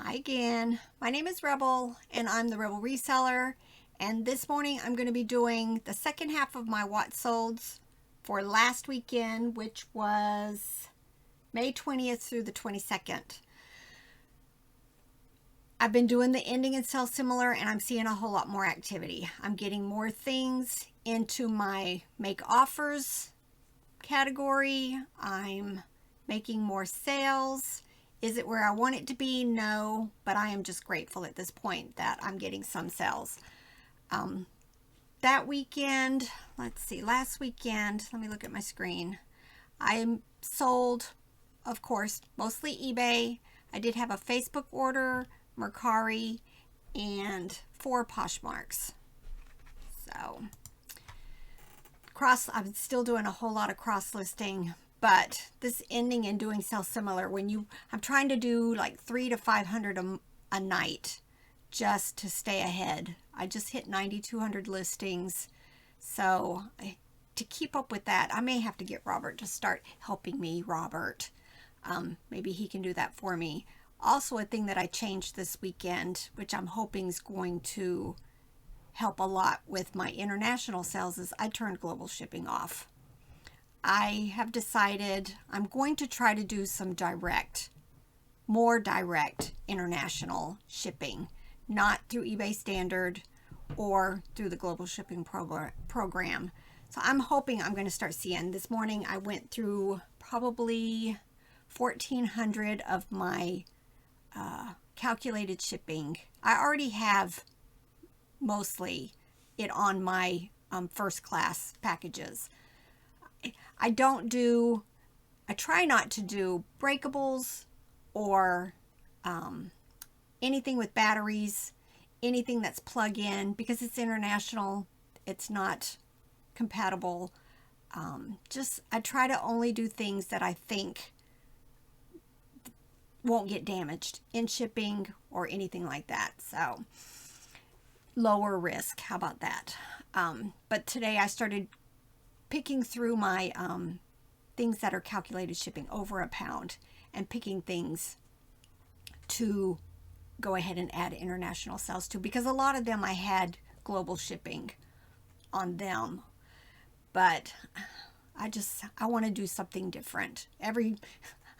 Hi again. My name is Rebel and I'm the Rebel Reseller, and this morning I'm going to be doing the second half of my what solds for last weekend, which was May 20th through the 22nd. I've been doing the ending and sell similar, and I'm seeing a whole lot more activity. I'm getting more things into my make offers category. I'm making more sales. Is it where I want it to be? No, but I am just grateful at this point that I'm getting some sales. That weekend, let's see, last weekend, let me look at my screen. I sold, of course, mostly eBay. I did have a Facebook order, Mercari, and 4 Poshmarks. So, I'm still doing a whole lot of cross listing. But this ending and doing sell similar, I'm trying to do like 300 to 500 a night just to stay ahead. I just hit 9,200 listings. So to keep up with that, I may have to get Robert to start helping me. Robert, maybe he can do that for me. Also, a thing that I changed this weekend, which I'm hoping is going to help a lot with my international sales, is I turned global shipping off. I have decided I'm going to try to do some more direct international shipping, not through eBay Standard or through the global shipping program. So I'm hoping I'm going to start seeing. This morning I went through probably 1,400 of my calculated shipping. I already have mostly it on my first class packages. I try not to do breakables or anything with batteries, anything that's plug-in, because it's international. It's not compatible. I try to only do things that I think won't get damaged in shipping or anything like that. So lower risk. How about that? But today I started picking through my things that are calculated shipping over £1 and picking things to go ahead and add international sales to, because a lot of them I had global shipping on them, but I want to do something different.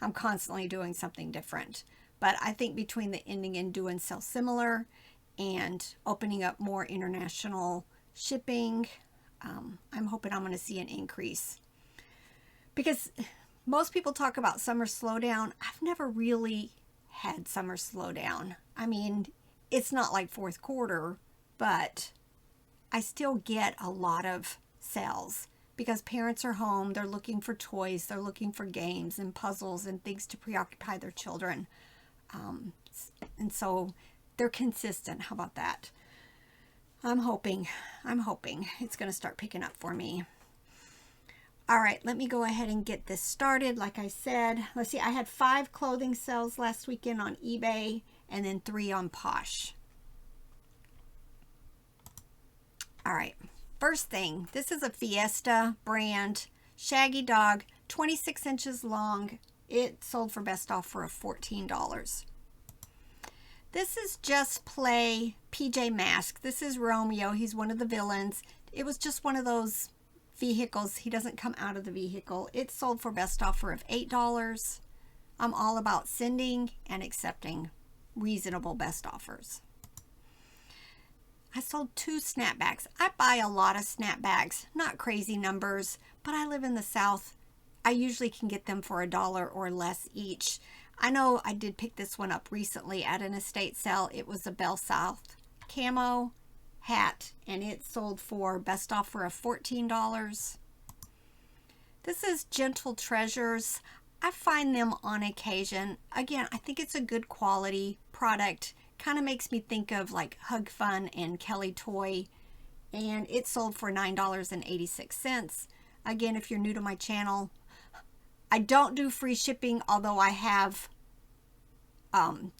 I'm constantly doing something different, but I think between the ending and doing sell similar and opening up more international shipping, I'm hoping I'm going to see an increase, because most people talk about summer slowdown. I've never really had summer slowdown. I mean, it's not like fourth quarter, but I still get a lot of sales because parents are home. They're looking for toys. They're looking for games and puzzles and things to preoccupy their children. And so they're consistent. How about that? I'm hoping it's going to start picking up for me. All right, let me go ahead and get this started. Like I said, let's see, I had 5 clothing sales last weekend on eBay and then 3 on Posh. All right, first thing, this is a Fiesta brand Shaggy Dog, 26 inches long. It sold for best offer of $14. This is Just Play PJ Masks. This is Romeo. He's one of the villains. It was just one of those vehicles. He doesn't come out of the vehicle. It sold for best offer of $8. I'm all about sending and accepting reasonable best offers. I sold 2 snapbacks. I buy a lot of snapbacks, not crazy numbers, but I live in the South. I usually can get them for $1 or less each. I know I did pick this one up recently at an estate sale. It was a Bell South camo hat, and it sold for best offer of $14. This is Gentle Treasures. I find them on occasion. Again, I think it's a good quality product. Kind of makes me think of like Hug Fun and Kelly Toy, and it sold for $9.86. Again, if you're new to my channel, I don't do free shipping, although I have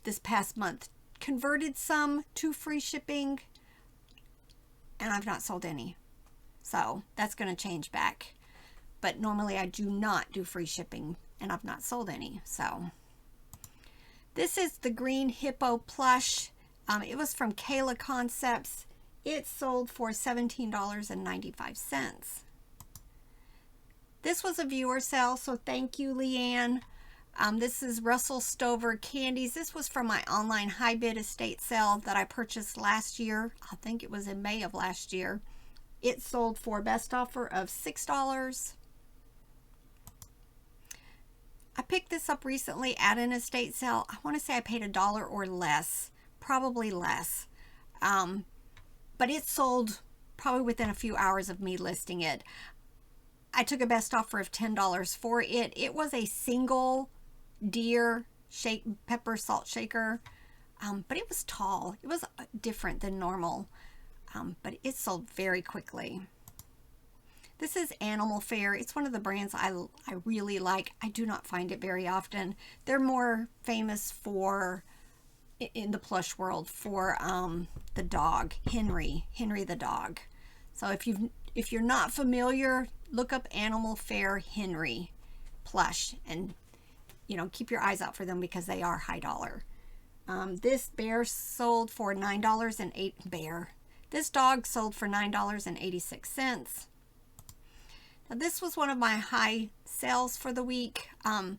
this past month converted some to free shipping, and I've not sold any. So that's going to change back. But normally I do not do free shipping, and I've not sold any. So This is the green hippo plush. It was from Kayla Concepts. It sold for $17.95. This was a viewer sale, so thank you, Leanne. This is Russell Stover candies. This was from my online high bid estate sale that I purchased last year. I think it was in May of last year. It sold for best offer of $6. I picked this up recently at an estate sale. I want to say I paid $1 or less, probably less. But it sold probably within a few hours of me listing it. I took a best offer of $10 for it. It was a single deer pepper salt shaker, but it was tall. It was different than normal, but it sold very quickly. This is Animal Fair. It's one of the brands I really like. I do not find it very often. They're more famous for, in the plush world, for the dog, Henry the dog. So if you're not familiar, look up Animal Fair Henry plush, and keep your eyes out for them because they are high dollar. This bear sold for $9.08. This dog sold for $9.86. Now this was one of my high sales for the week. I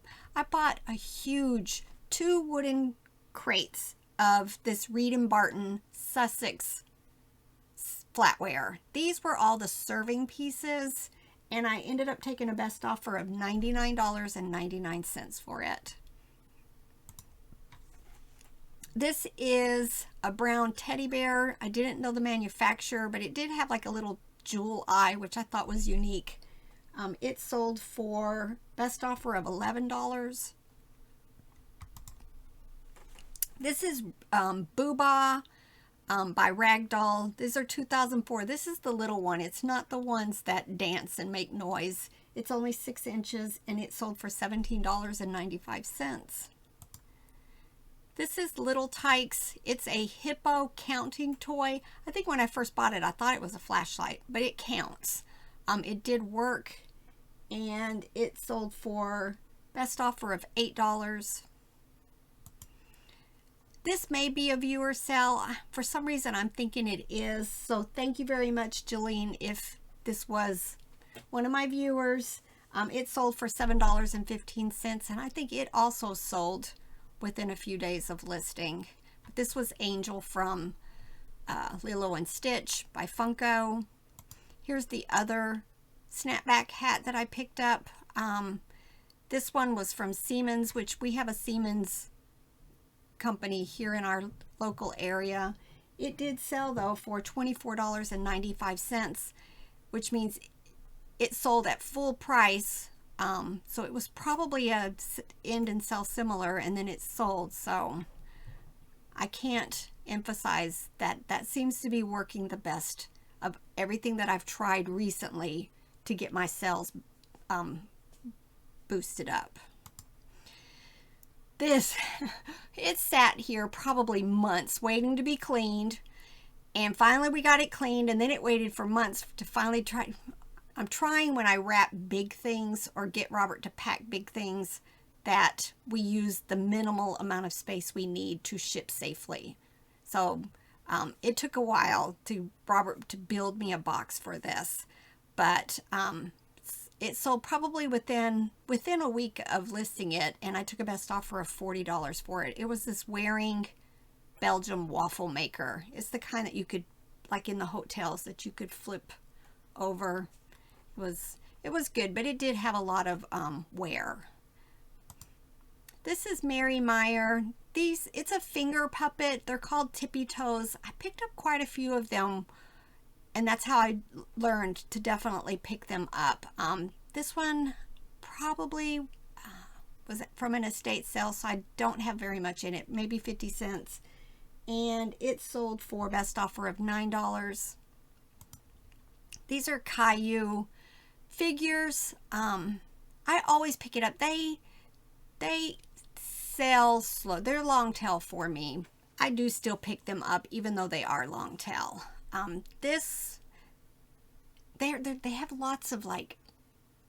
bought a huge 2 wooden crates of this Reed & Barton Sussex flatware. These were all the serving pieces, and I ended up taking a best offer of $99.99 for it. This is a brown teddy bear. I didn't know the manufacturer, but it did have like a little jewel eye, which I thought was unique. It sold for best offer of $11. This is Booba by Ragdoll. These are 2004. This is the little one. It's not the ones that dance and make noise. It's only 6 inches, and it sold for $17.95. This is Little Tykes. It's a hippo counting toy. I think when I first bought it, I thought it was a flashlight, but it counts. It did work, and it sold for best offer of $8. This may be a viewer sale. For some reason, I'm thinking it is. So thank you very much, Jolene, if this was one of my viewers. It sold for $7.15, and I think it also sold within a few days of listing. But this was Angel from Lilo and Stitch by Funko. Here's the other snapback hat that I picked up. This one was from Siemens, which we have a Siemens company here in our local area. It did sell though for $24.95, which means it sold at full price. So it was probably a end and sell similar, and then it sold. So I can't emphasize that. That seems to be working the best of everything that I've tried recently to get my sales boosted up. This, it sat here probably months waiting to be cleaned, and finally we got it cleaned, and then it waited for months to finally try. I'm trying, when I wrap big things or get Robert to pack big things, that we use the minimal amount of space we need to ship safely. So it took a while to Robert to build me a box for this, but it sold probably within a week of listing it, and I took a best offer of $40 for it. It was this Waring Belgium waffle maker. It's the kind that you could, like in the hotels, that you could flip over. It was good, but it did have a lot of wear. This is Mary Meyer. It's a finger puppet. They're called Tippy Toes. I picked up quite a few of them, and that's how I learned to definitely pick them up. This one probably was from an estate sale, so I don't have very much in it, maybe 50 cents. And it sold for best offer of $9. These are Caillou figures. I always pick it up. They sell slow. They're long tail for me. I do still pick them up even though they are long tail. They have lots of like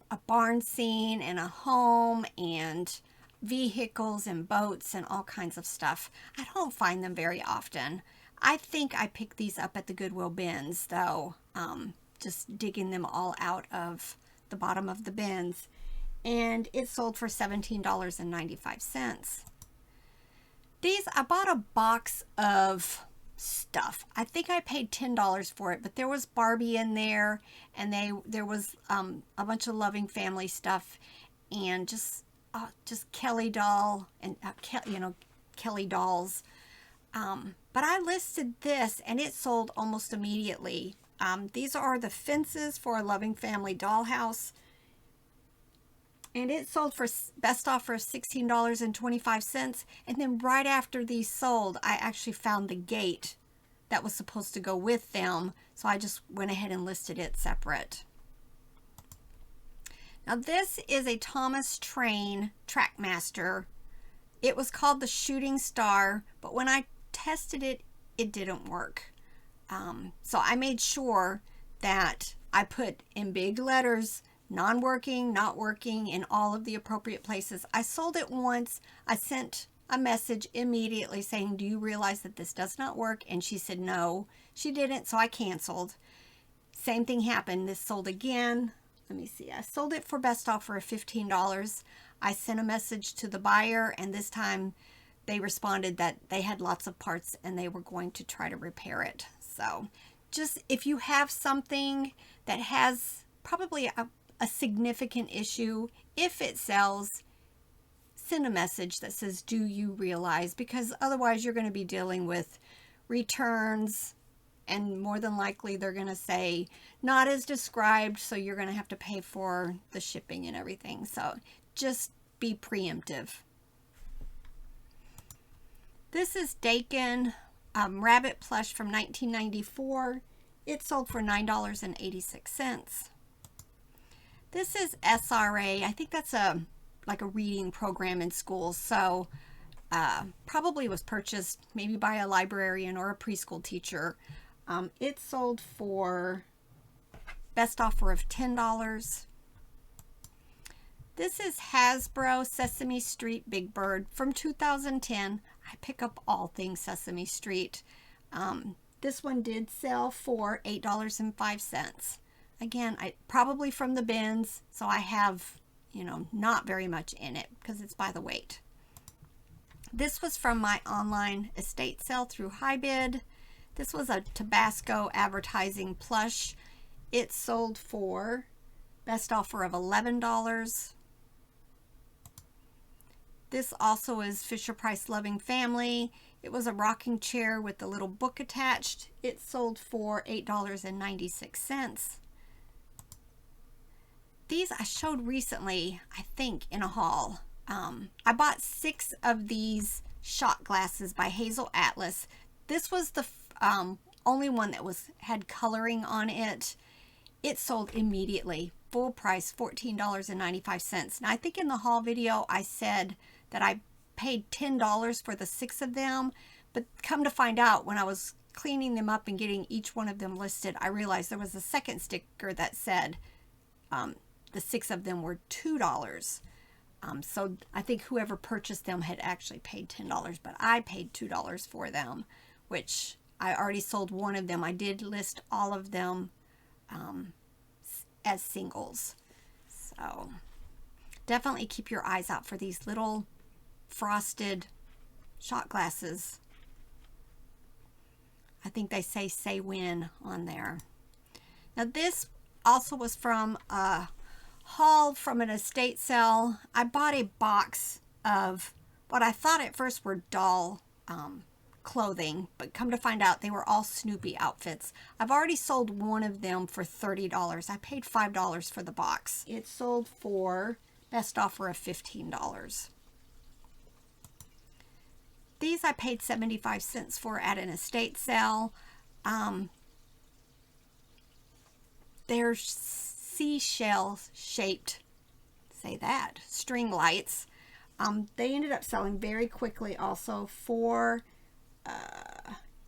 a barn scene and a home and vehicles and boats and all kinds of stuff. I don't find them very often. I think I picked these up at the Goodwill bins though, just digging them all out of the bottom of the bins. And it sold for $17.95. These, I bought a box of stuff. I think I paid $10 for it, but there was Barbie in there, and there was a bunch of Loving Family stuff, and just Kelly doll and Kelly dolls. But I listed this, and it sold almost immediately. These are the fences for a Loving Family dollhouse. And it sold for best offer of $16.25. And then right after these sold, I actually found the gate that was supposed to go with them. So I just went ahead and listed it separate. Now this is a Thomas Train Trackmaster. It was called the Shooting Star, but when I tested it, it didn't work. So I made sure that I put in big letters, non-working, not working, in all of the appropriate places. I sold it once. I sent a message immediately saying, do you realize that this does not work? And she said no, she didn't, so I canceled. Same thing happened. This sold again. Let me see. I sold it for best offer of $15. I sent a message to the buyer, and this time they responded that they had lots of parts and they were going to try to repair it. So just if you have something that has probably a significant issue, if it sells, send a message that says, do you realize? Because otherwise you're going to be dealing with returns, and more than likely they're going to say not as described, so you're going to have to pay for the shipping and everything. So just be preemptive. This is Dakin Rabbit Plush from 1994. It sold for $9.86. This is SRA. I think that's like a reading program in schools. So probably was purchased maybe by a librarian or a preschool teacher. It sold for best offer of $10. This is Hasbro Sesame Street Big Bird from 2010. I pick up all things Sesame Street. This one did sell for $8.05. Again, probably from the bins, so I have, not very much in it because it's by the weight. This was from my online estate sale through HiBid. This was a Tabasco advertising plush. It sold for best offer of $11. This also is Fisher-Price Loving Family. It was a rocking chair with a little book attached. It sold for $8.96. These I showed recently, I think, in a haul. I bought 6 of these shot glasses by Hazel Atlas. This was the only one that had coloring on it. It sold immediately. Full price, $14.95. Now, I think in the haul video I said that I paid $10 for the 6 of them, but come to find out, when I was cleaning them up and getting each one of them listed, I realized there was a second sticker that said the 6 of them were $2. So I think whoever purchased them had actually paid $10, but I paid $2 for them, which I already sold one of them. I did list all of them as singles. So definitely keep your eyes out for these little frosted shot glasses. I think they say when on there. Now this also was from a haul from an estate sale. I bought a box of what I thought at first were doll clothing, but come to find out they were all Snoopy outfits. I've already sold one of them for $30. I paid $5 for the box. It sold for best offer of $15. These I paid 75 cents for at an estate sale. They're seashell shaped, say that, string lights. They ended up selling very quickly also for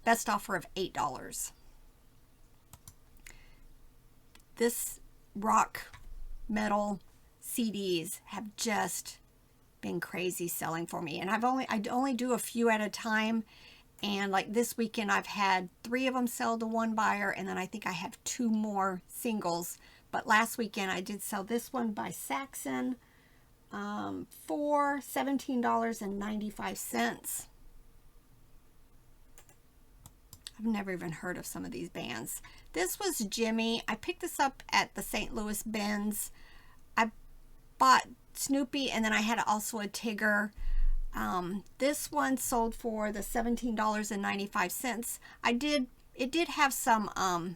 best offer of $8. This rock metal CDs have just been crazy selling for me. And I only do a few at a time. And like this weekend, I've had 3 of them sell to one buyer, and then I think I have 2 more singles. But last weekend, I did sell this one by Saxon for $17.95. I've never even heard of some of these bands. This was Jimmy. I picked this up at the St. Louis Benz. I bought Snoopy, and then I had also a Tigger. This one sold for the $17.95. It did have some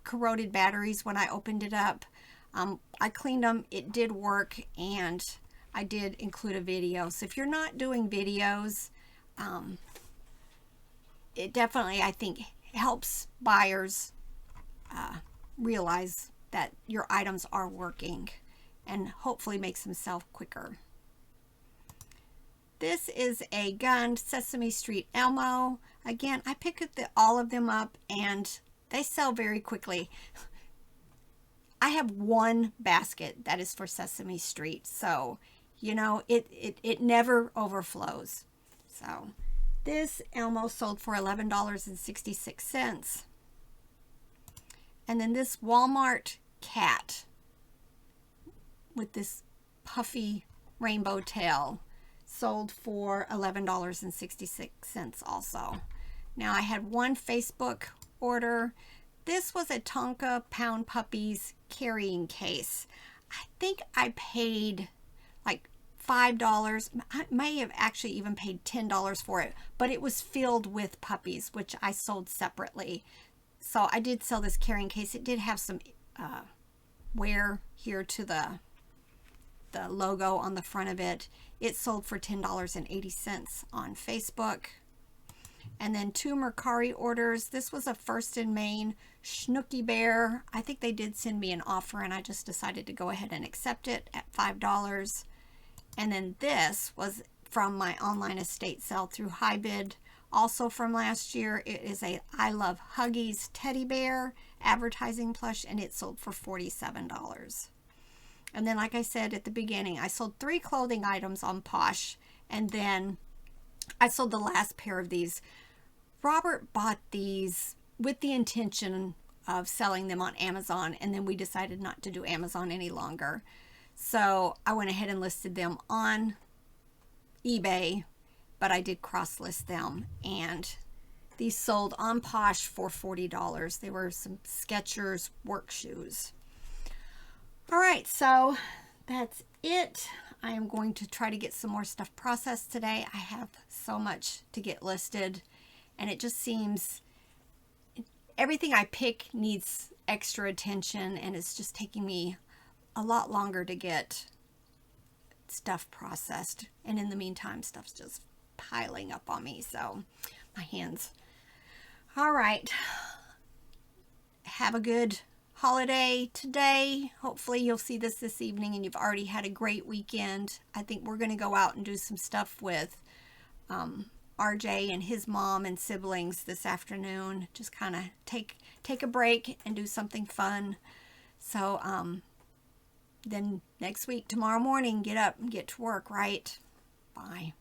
corroded batteries when I opened it up. I cleaned them. It did work, and I did include a video. So if you're not doing videos, it definitely, I think, helps buyers realize that your items are working, and hopefully makes them sell quicker. This is a gun, Sesame Street Elmo. Again, I picked all of them up, and they sell very quickly. I have 1 basket that is for Sesame Street, so you know it never overflows. So this Elmo sold for $11.66. And then this Walmart cat with this puffy rainbow tail sold for $11.66 also. Now I had 1 Facebook order. This was a Tonka Pound Puppies carrying case. I think I paid like $5. I may have actually even paid $10 for it, but it was filled with puppies, which I sold separately. So I did sell this carrying case. It did have some wear here to the logo on the front of it. It sold for $10.80 on Facebook. And then 2 Mercari orders. This was a First in Maine Snooky Bear. I think they did send me an offer, and I just decided to go ahead and accept it at $5. And then this was from my online estate sale through HiBid, also from last year. It is a I Love Huggies teddy bear advertising plush, and it sold for $47. And then, like I said at the beginning, I sold 3 clothing items on Posh, and then I sold the last pair of these. Robert bought these with the intention of selling them on Amazon, and then we decided not to do Amazon any longer. So I went ahead and listed them on eBay, but I did cross-list them, and these sold on Posh for $40. They were some Skechers work shoes. All right, so that's it. I am going to try to get some more stuff processed today. I have so much to get listed, and it just seems everything I pick needs extra attention, and it's just taking me a lot longer to get stuff processed. And in the meantime, stuff's just piling up on me, so my hands. All right. Have a good holiday today. Hopefully you'll see this evening and you've already had a great weekend. I think we're going to go out and do some stuff with RJ and his mom and siblings this afternoon. Just kind of take a break and do something fun. So then next week, tomorrow morning, get up and get to work, right? Bye.